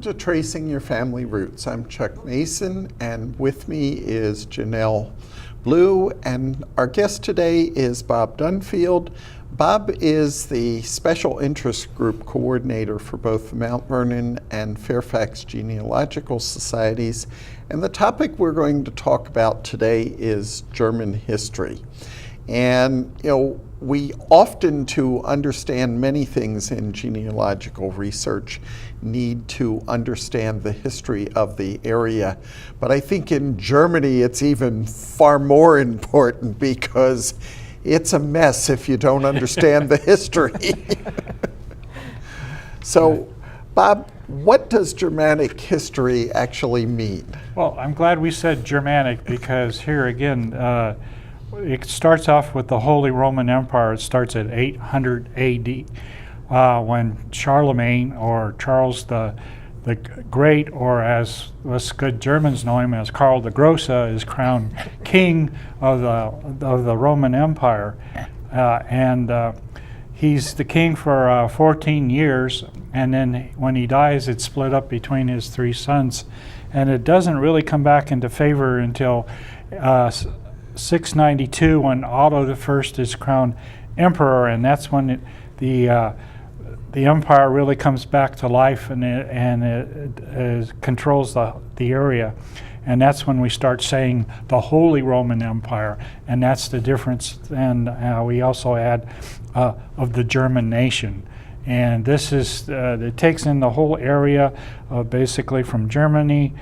to Tracing Your Family Roots. I'm Chuck Mason, and with me is Janelle Blue, and our guest today is Bob Dunfield. Bob is the Special Interest Group Coordinator for both the Mount Vernon and Fairfax Genealogical Societies, and the topic we're going to talk about today is German history. And, we often, to understand many things in genealogical research, need to understand the history of the area. But I think in Germany it's even far more important because it's a mess if you don't understand the history. So, Bob, what does Germanic history actually mean? Well, I'm glad we said Germanic because here again, it starts off with the Holy Roman Empire. It starts at 800 AD when Charlemagne, or Charles the Great, or as us good Germans know him as Karl the Grosse, is crowned king of the Roman Empire. He's the king for 14 years, and then when he dies, it's split up between his three sons. And it doesn't really come back into favor until 692 when Otto I is crowned emperor, and that's when the empire really comes back to life, and it controls the area. And that's when we start saying the Holy Roman Empire, and that's the difference. And we also add of the German nation. And this is, it takes in the whole area basically from Germany,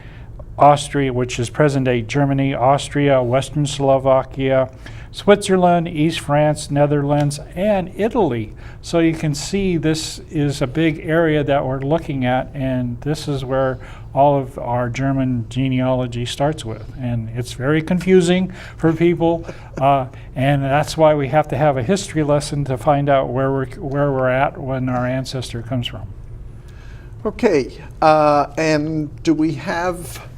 Austria, which is present-day Germany, Austria, Western Slovakia, Switzerland, East France, Netherlands, and Italy. So you can see this is a big area that we're looking at, and this is where all of our German genealogy starts with. And it's very confusing for people, and that's why we have to have a history lesson to find out where we're at when our ancestor comes from. Okay, and do we have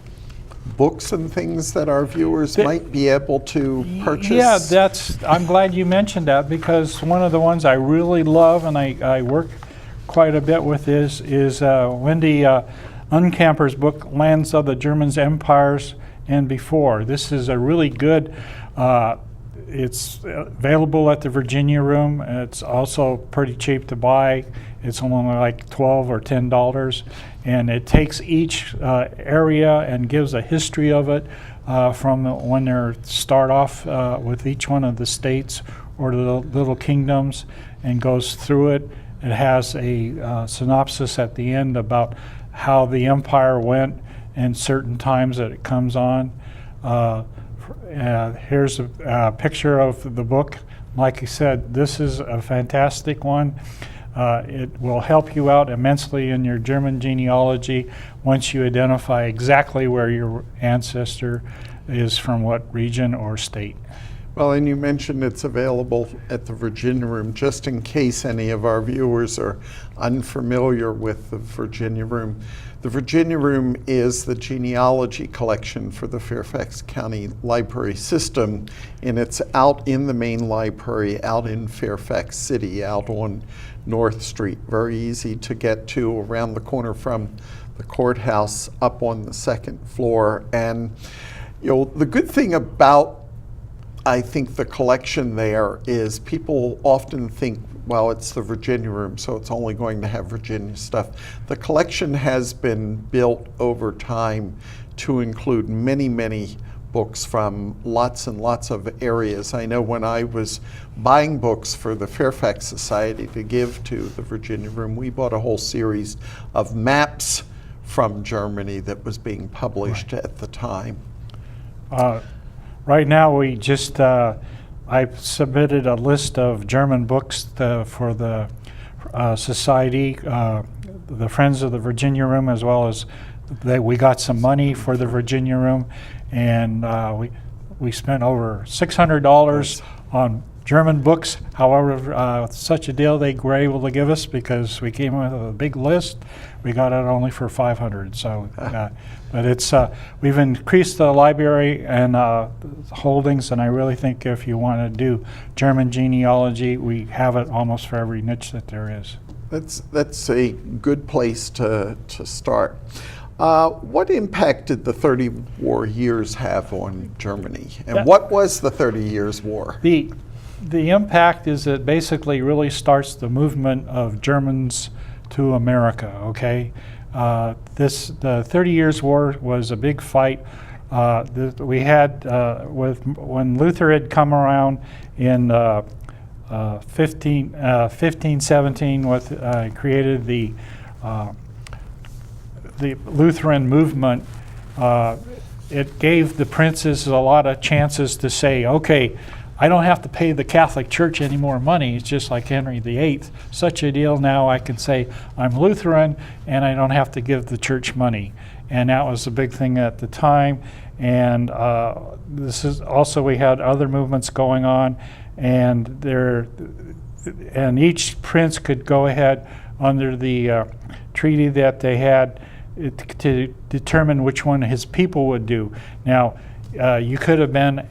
books and things that our viewers might be able to purchase? Yeah, I'm glad you mentioned that, because one of the ones I really love and I work quite a bit with is Wendy Unkamper's book, Lands of the Germans, Empires and Before. This is a really good, it's available at the Virginia Room. It's also pretty cheap to buy. It's only like $12 or $10. And it takes each area and gives a history of it from when they start off with each one of the states or the little kingdoms, and goes through it. It has a synopsis at the end about how the empire went and certain times that it comes on. Here's a picture of the book. Like I said, this is a fantastic one. It will help you out immensely in your German genealogy once you identify exactly where your ancestor is from what region or state. Well, and you mentioned it's available at the Virginia Room. Just in case any of our viewers are unfamiliar with the Virginia Room, the Virginia Room is the genealogy collection for the Fairfax County Library System, and it's out in the main library, out in Fairfax City, out on North Street. Very easy to get to, around the corner from the courthouse, up on the second floor. And the good thing about, I think, the collection there is people often think, well, it's the Virginia Room, so it's only going to have Virginia stuff. The collection has been built over time to include many, many books from lots and lots of areas. I know when I was buying books for the Fairfax Society to give to the Virginia Room, we bought a whole series of maps from Germany that was being published at the time. Right now, we just I submitted a list of German books for the society, the Friends of the Virginia Room, as well as we got some money for the Virginia Room, and we spent over $600 on German books. However, such a deal they were able to give us because we came with a big list. We got it only for $500. So, but it's we've increased the library and holdings, and I really think if you want to do German genealogy, we have it almost for every niche that there is. That's a good place to start. What impact did the 30 War years have on Germany? And what was the 30 Years' War? The impact is it basically really starts the movement of Germans to America, okay? The 30 Years' War was a big fight. We had, when Luther had come around in 1517, created the Lutheran movement. It gave the princes a lot of chances to say, okay, I don't have to pay the Catholic Church any more money. It's just like Henry VIII. Such a deal now I can say I'm Lutheran and I don't have to give the church money. And that was a big thing at the time. And this is also, we had other movements going on, and each prince could go ahead under the treaty that they had to determine which one his people would do. Now, you could have been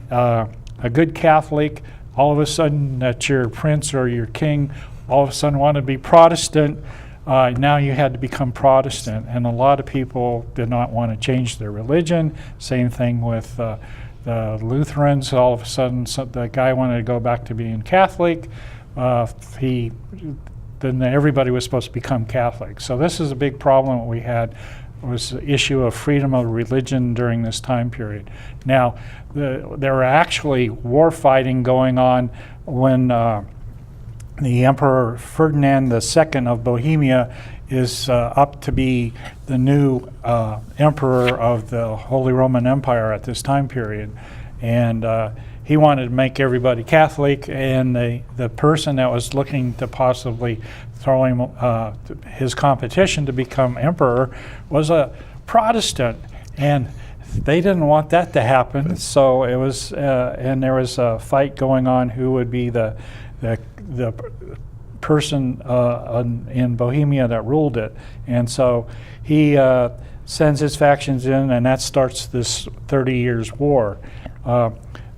a good Catholic, all of a sudden that your prince or your king all of a sudden wanted to be Protestant. Now you had to become Protestant, and a lot of people did not want to change their religion. Same thing with the Lutherans. All of a sudden, the guy wanted to go back to being Catholic. Then everybody was supposed to become Catholic. So this is a big problem that we had, was the issue of freedom of religion during this time period. Now, there were actually war fighting going on when the Emperor Ferdinand II of Bohemia is up to be the new emperor of the Holy Roman Empire at this time period. And he wanted to make everybody Catholic, and the person that was looking to possibly throw him his competition to become emperor was a Protestant, and they didn't want that to happen. So it was, and there was a fight going on who would be the person in Bohemia that ruled it. And so he sends his factions in, and that starts this 30 Years' War.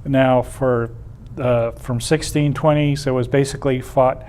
Now, from 1620s, it was basically fought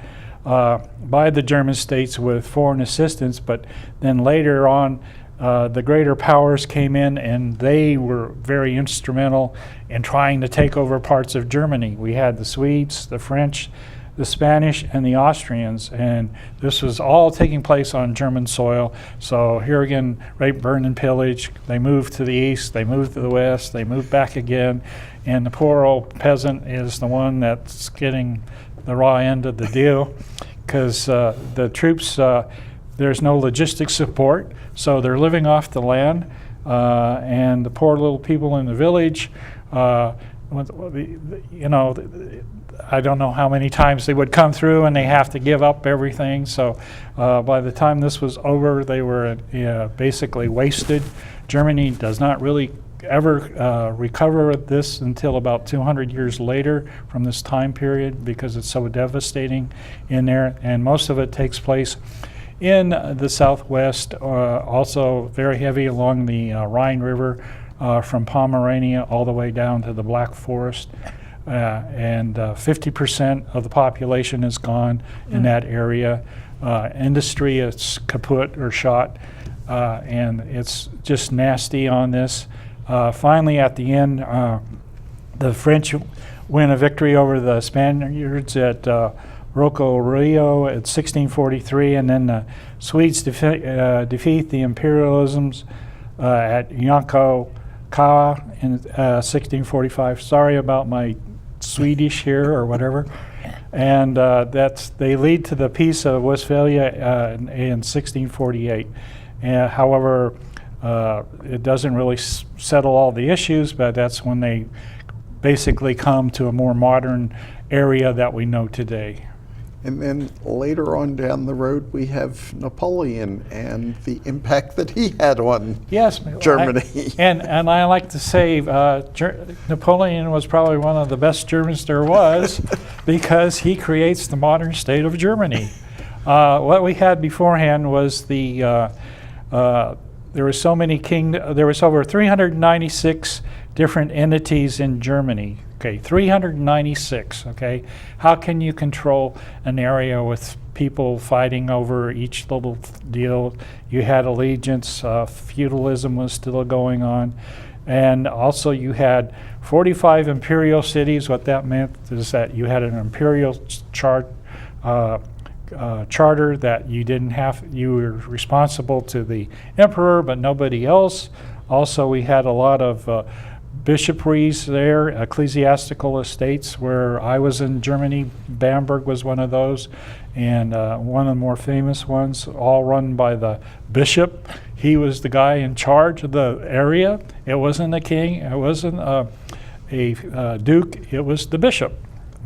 by the German states with foreign assistance, but then later on, the greater powers came in, and they were very instrumental in trying to take over parts of Germany. We had the Swedes, the French, the Spanish, and the Austrians, and this was all taking place on German soil. So here again, rape, burn, and pillage. They moved to the east, they moved to the west, they moved back again, and the poor old peasant is the one that's getting the raw end of the deal, because the troops, there's no logistic support, so they're living off the land, and the poor little people in the village, I don't know how many times they would come through and they have to give up everything. So by the time this was over, they were basically wasted. Germany does not really ever recover this until about 200 years later from this time period, because it's so devastating in there. And most of it takes place in the southwest, also very heavy along the Rhine River, from Pomerania all the way down to the Black Forest. And 50% of the population is gone in that area. Industry is kaput or shot, and it's just nasty on this. Finally, at the end, the French win a victory over the Spaniards at Rocco Rio at 1643, and then the Swedes defeat the imperialisms at Yanko Kawa in 1645. Sorry about my Swedish here or whatever. And they lead to the Peace of Westphalia in 1648. However, it doesn't really settle all the issues, but that's when they basically come to a more modern area that we know today. And then later on down the road, we have Napoleon and the impact that he had on Germany. And I like to say Napoleon was probably one of the best Germans there was, because he creates the modern state of Germany. What we had beforehand was there were so many there was over 396 different entities in Germany. Okay, 396, okay? How can you control an area with people fighting over each little deal. You had allegiance, feudalism was still going on. And also you had 45 imperial cities. What that meant is that you had an imperial charter that you didn't have, you were responsible to the emperor, but nobody else. Also, we had a lot of bishoprics there, ecclesiastical estates. Where I was in Germany, Bamberg was one of those, and one of the more famous ones, all run by the bishop. He was the guy in charge of the area. It wasn't a king, it wasn't a duke, it was the bishop.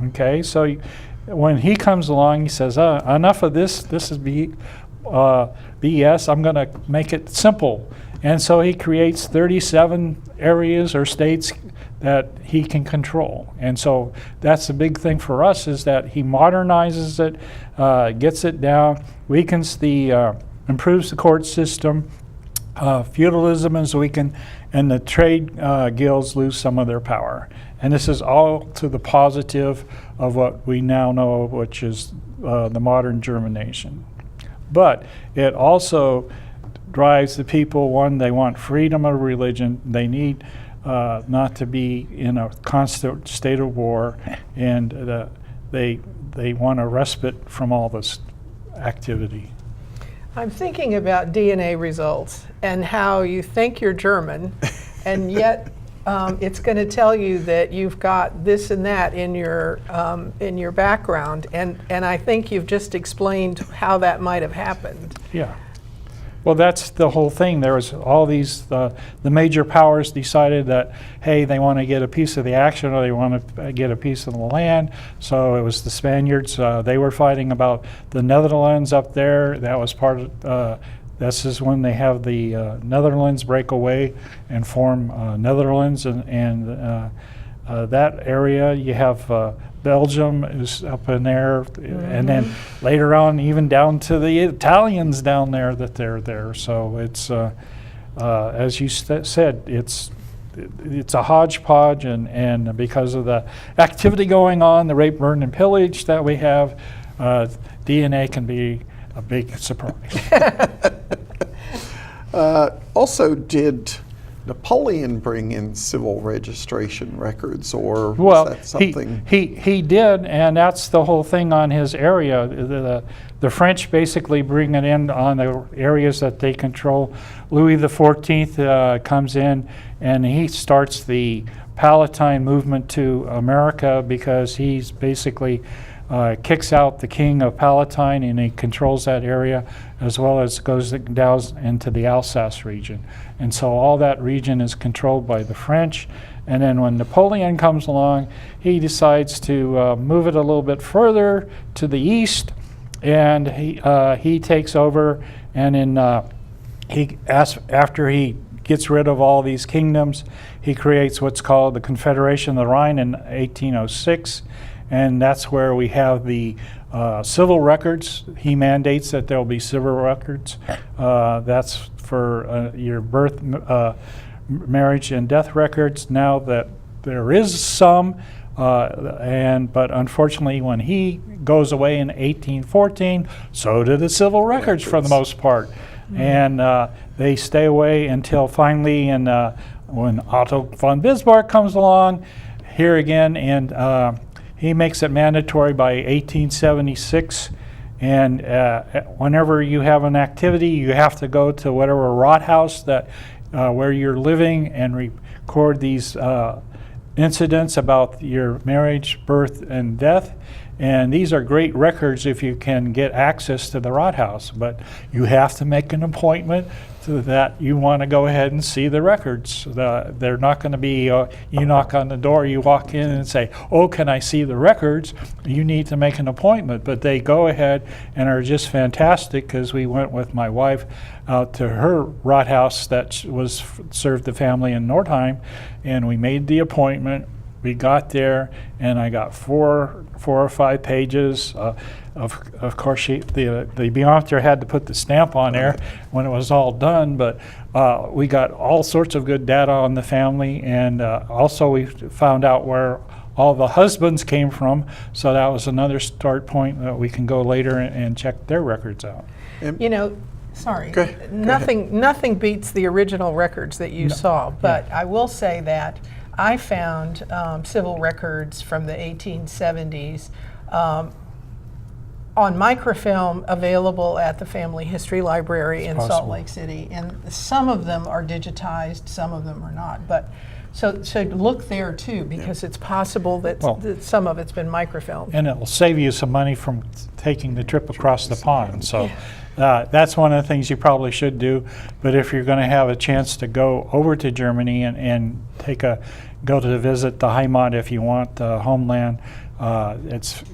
Okay, so when he comes along, he says, enough of this is BS, I'm going to make it simple. And so he creates 37 areas or states that he can control. And so that's the big thing for us, is that he modernizes it, gets it down, weakens improves the court system, feudalism is weakened, and the trade guilds lose some of their power. And this is all to the positive of what we now know, which is the modern German nation. But it also drives the people, one, they want freedom of religion, they need not to be in a constant state of war, and they want a respite from all this activity. I'm thinking about DNA results and how you think you're German, and yet it's going to tell you that you've got this and that in your background, and I think you've just explained how that might have happened. Yeah. Well, that's the whole thing. There was all these, the major powers decided that, hey, they want to get a piece of the action, or they want to get a piece of the land. So it was the Spaniards. They were fighting about the Netherlands up there. That was part of, this is when they have the Netherlands break away and form Netherlands. And that area, you have Belgium is up in there, and then later on even down to the Italians down there that they're there. So it's, as you said, it's a hodgepodge, and because of the activity going on, the rape, burn, and pillage that we have, DNA can be a big surprise. Also, did Napoleon bring in civil registration records, or was well, that something? He did, and that's the whole thing on his area. The French basically bring it in on the areas that they control. Louis XIV comes in, and he starts the Palatine movement to America, because he's basically kicks out the king of Palatine, and he controls that area, as well as goes down into the Alsace region. And so all that region is controlled by the French. And then when Napoleon comes along, he decides to move it a little bit further to the east, and he takes over. And after he gets rid of all these kingdoms, he creates what's called the Confederation of the Rhine in 1806. And that's where we have the civil records. He mandates that there will be civil records. That's for your birth, marriage, and death records. Now that there is some, but unfortunately, when he goes away in 1814, so do the civil records for the most part. And they stay away until finally, when Otto von Bismarck comes along, here again, and he makes it mandatory by 1876, and whenever you have an activity, you have to go to whatever Rathaus that where you're living and record these incidents about your marriage, birth, and death. And these are great records if you can get access to the Rathaus, but you have to make an appointment so that you want to go ahead and see the records. They're not going to be, you knock on the door, you walk in and say, oh, can I see the records? You need to make an appointment. But they go ahead and are just fantastic, because we went with my wife out to her Rathaus that served the family in Nordheim, and we made the appointment. We got there, and I got four or five pages. Of course, the Beamter had to put the stamp on there when it was all done, but we got all sorts of good data on the family, and also we found out where all the husbands came from. So that was another start point that we can go later and check their records out. You know, sorry, Go ahead. nothing beats the original records that you saw, but I will say that I found civil records from the 1870s on microfilm available at the Family History Library in Salt possible. Lake City, and some of them are digitized, some of them are not. But so look there too, because it's possible that, that some of it's been microfilmed. And it will save you some money from taking the trip across the pond. So that's one of the things you probably should do. But if you're going to have a chance to go over to Germany and go to visit the Heimat, if you want the homeland,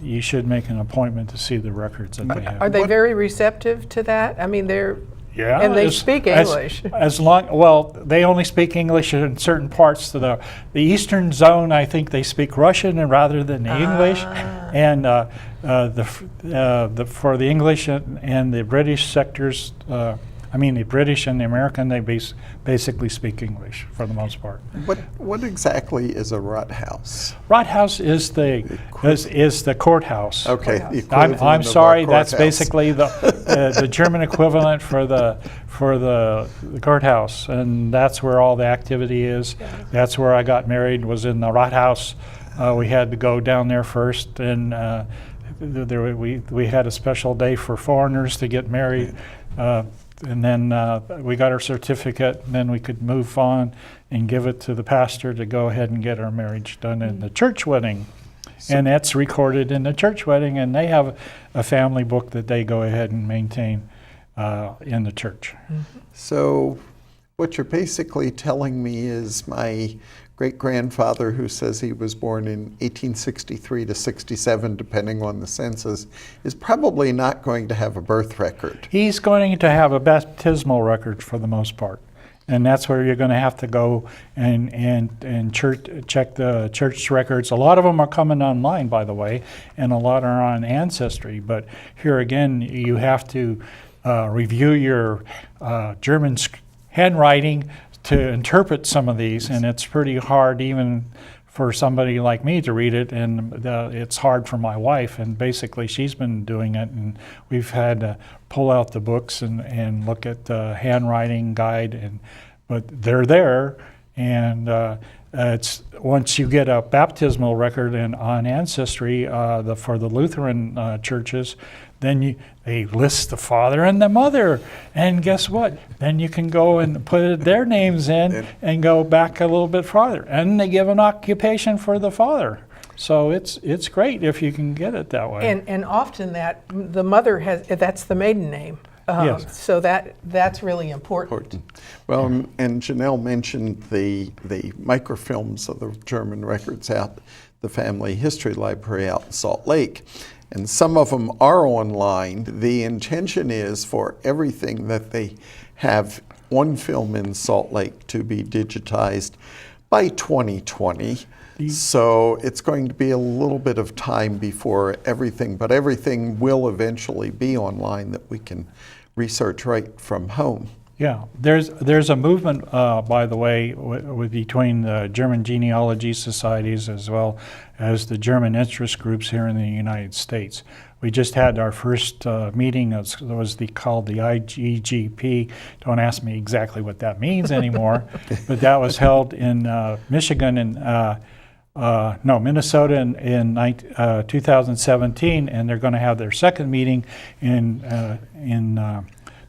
you should make an appointment to see the records that they have. Are they very receptive to that? I mean, they're Yeah, and they speak English. Well, they only speak English in certain parts. To the eastern zone, I think they speak Russian rather than the English, and for the English and the British sectors, the British and the American, they basically speak English for the most part. What exactly is a Rathaus? Rathaus is the courthouse. Okay, Courthouse. the equivalent I'm of a sorry. That's courthouse. basically the German equivalent for the courthouse, and that's where all the activity is. That's where I got married. Was in the Rathaus. We had to go down there first, and we had a special day for foreigners to get married. And then we got our certificate, and then we could move on and give it to the pastor to go ahead and get our marriage done in the church wedding. And that's recorded in the church wedding, and they have a family book that they go ahead and maintain in the church. So what you're basically telling me is my great-grandfather, who says he was born in 1863 to 67, depending on the census, is probably not going to have a birth record. He's going to have a baptismal record for the most part. And that's where you're going to have to go and check the church records. A lot of them are coming online, by the way, and a lot are on Ancestry. But here again, you have to review your German handwriting to interpret some of these, and it's pretty hard even for somebody like me to read it, and it's hard for my wife, and basically she's been doing it, and we've had to pull out the books and look at the handwriting guide, but they're there, and it's once you get a baptismal record on Ancestry for the Lutheran churches, then they list the father and the mother, and guess what? Then you can go and put their names in and go back a little bit farther, and they give an occupation for the father. So it's great if you can get it that way. And often the mother that's the maiden name. Yes. So that's really important. Well, and Janelle mentioned the microfilms of the German records out the Family History Library out in Salt Lake. And some of them are online. The intention is for everything that they have on film in Salt Lake to be digitized by 2020. So it's going to be a little bit of time before everything, but everything will eventually be online that we can research right from home. Yeah, there's a movement, by the way, between the German genealogy societies as well as the German interest groups here in the United States. We just had our first meeting. It was called the IGGP. Don't ask me exactly what that means anymore, but that was held in Michigan and Minnesota in 2017, and they're going to have their second meeting in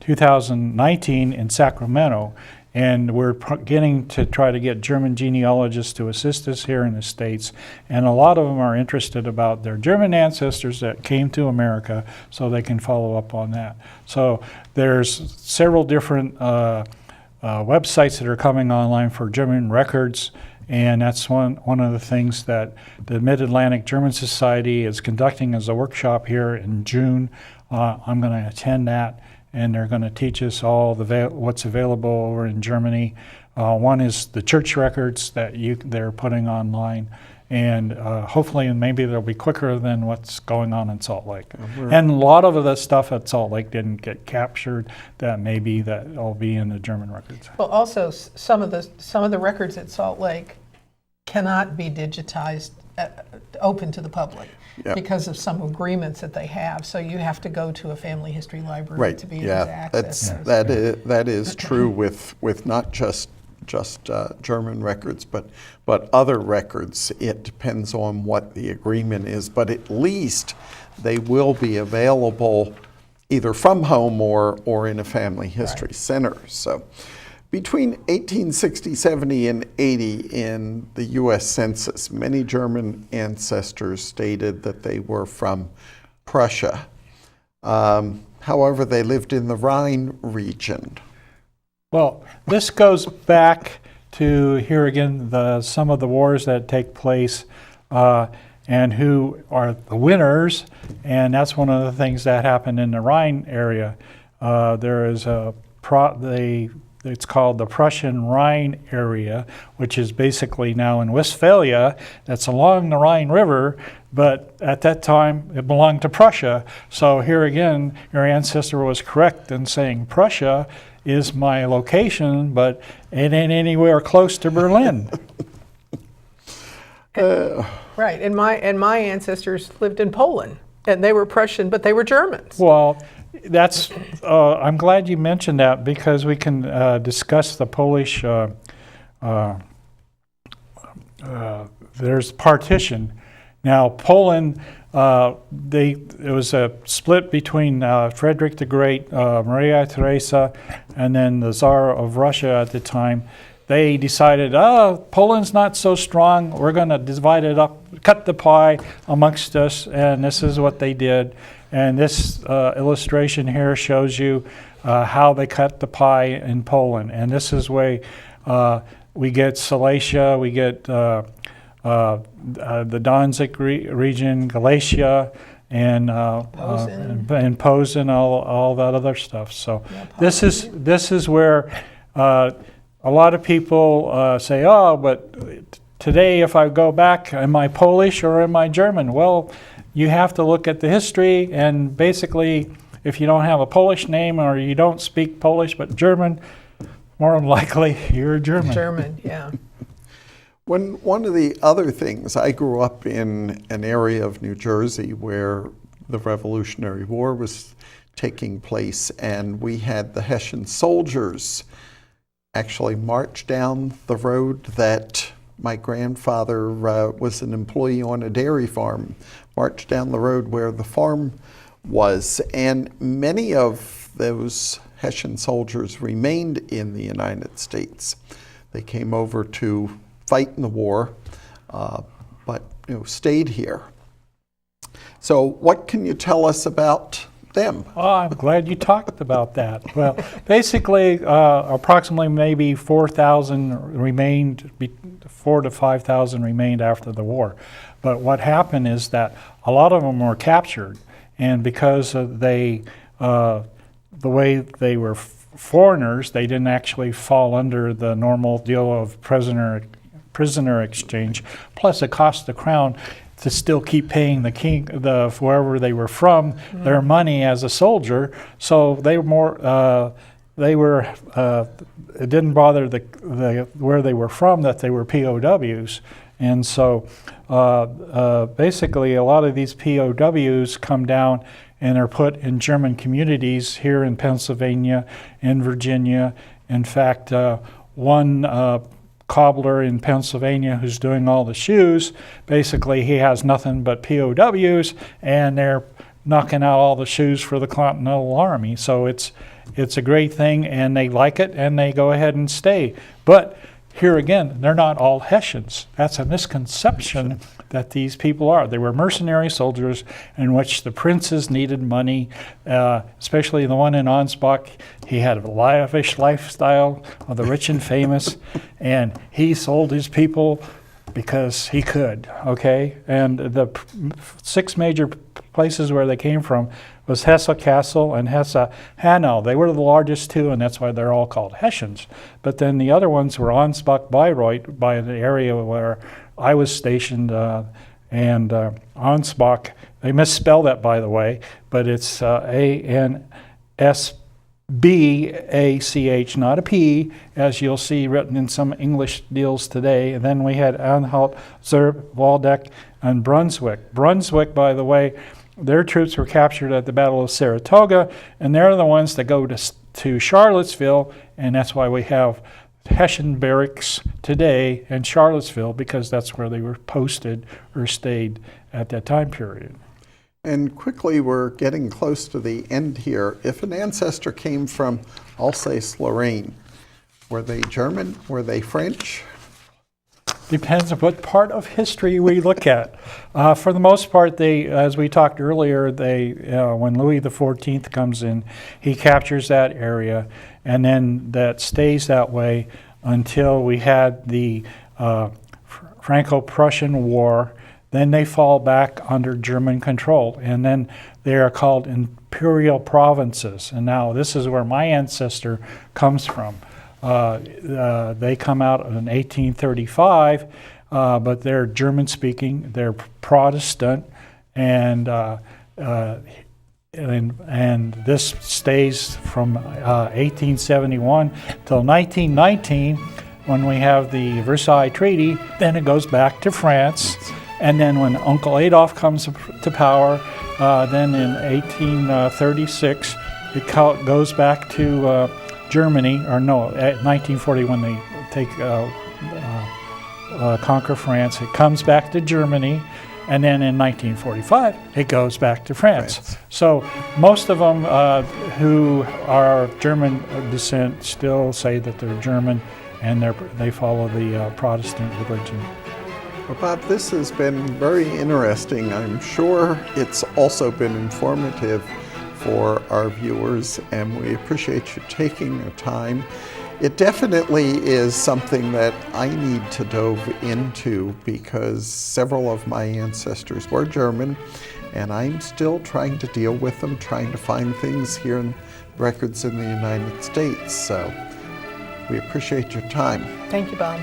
2019 in Sacramento, and we're beginning to try to get German genealogists to assist us here in the States, and a lot of them are interested about their German ancestors that came to America so they can follow up on that. So there's several different websites that are coming online for German records, and that's one of the things that the Mid-Atlantic German Society is conducting as a workshop here in June. I'm going to attend that, and they're going to teach us all what's available over in Germany. One is the church records that they're putting online, and hopefully maybe they'll be quicker than what's going on in Salt Lake. And a lot of the stuff at Salt Lake didn't get captured that will be in the German records. Well, also some of the records at Salt Lake cannot be digitized open to the public Yeah. because of some agreements that they have. So you have to go to a family history library Right. to be able Yeah. to access those. That is true with not just German records, but other records. It depends on what the agreement is, but at least they will be available either from home or in a family history center. So between 1860, 70, and 80 in the U.S. Census, many German ancestors stated that they were from Prussia. However, they lived in the Rhine region. Well, this goes back to, here again, some of the wars that take place and who are the winners, and that's one of the things that happened in the Rhine area. There is it's called the Prussian Rhine area, which is basically now in Westphalia. That's along the Rhine River, but at that time it belonged to Prussia. So here again, your ancestor was correct in saying Prussia is my location, but it ain't anywhere close to Berlin. Right, and my ancestors lived in Poland, and they were Prussian, but they were Germans. Well, that's. I'm glad you mentioned that because we can discuss the Polish. There's partition. Now, Poland. It was a split between Frederick the Great, Maria Theresa, and then the Tsar of Russia at the time. They decided, Poland's not so strong. We're going to divide it up, cut the pie amongst us, and this is what they did. And this illustration here shows you how they cut the pie in Poland. And this is where we get Silesia, we get the Danzig region, Galicia, and Posen, all that other stuff. So this is where a lot of people say, but today if I go back, am I Polish or am I German? Well, you have to look at the history, and basically if you don't have a Polish name or you don't speak Polish but German, more than likely you're German. German, yeah. One of the other things, I grew up in an area of New Jersey where the Revolutionary War was taking place, and we had the Hessian Soldiers actually march down the road that my grandfather was an employee on a dairy farm, marched down the road where the farm was, and many of those Hessian soldiers remained in the United States. They came over to fight in the war, but stayed here. So what can you tell us about them? Oh, I'm glad you talked about that. Well, basically, approximately maybe 4,000 remained, 4,000 to 5,000 remained after the war. But what happened is that a lot of them were captured, and because the way they were foreigners, they didn't actually fall under the normal deal of prisoner exchange. Plus, it cost the crown to still keep paying the king, wherever they were from, their money as a soldier. So they were more. It didn't bother where they were from that they were POWs, and so basically a lot of these POWs come down and are put in German communities here in Pennsylvania, in Virginia. In fact, one cobbler in Pennsylvania who's doing all the shoes, basically he has nothing but POWs, and they're knocking out all the shoes for the Continental Army. So it's a great thing, and they like it, and they go ahead and stay. But here again, they're not all Hessians. That's a misconception that these people are. They were mercenary soldiers in which the princes needed money, especially the one in Ansbach. He had a lavish lifestyle of the rich and famous, and he sold his people because he could, okay? And the 6 major places where they came from was Hesse Castle and Hesse Hanau. They were the largest two, and that's why they're all called Hessians. But then the other ones were Ansbach, Bayreuth, by the area where I was stationed, and Ansbach. They misspell that, by the way, but it's A-N-S B-A-C-H, not a P, as you'll see written in some English deals today. And then we had Anhalt, Zurb, Waldeck, and Brunswick. Brunswick, by the way, their troops were captured at the Battle of Saratoga, and they're the ones that go to Charlottesville, and that's why we have Hessian barracks today in Charlottesville, because that's where they were posted or stayed at that time period. And quickly, we're getting close to the end here. If an ancestor came from Alsace-Lorraine, were they German? Were they French? Depends on what part of history we look at. For the most part, they, as we talked earlier, they when Louis XIV comes in, he captures that area, and then that stays that way until we had the Franco-Prussian War. Then they fall back under German control, and then they are called imperial provinces. And now this is where my ancestor comes from. They come out in 1835, but they're German-speaking, they're Protestant, and this stays from 1871 till 1919, when we have the Versailles Treaty. Then it goes back to France. And then when Uncle Adolf comes to power, then in 1836, it goes back to Germany, or no, at 1940 when they conquer France, it comes back to Germany, and then in 1945, it goes back to France. So most of them who are German descent still say that they're German, and they follow the Protestant religion. Well, Bob, this has been very interesting. I'm sure it's also been informative for our viewers, and we appreciate you taking the time. It definitely is something that I need to dove into, because several of my ancestors were German, and I'm still trying to deal with them, trying to find things here in records in the United States. So we appreciate your time. Thank you, Bob.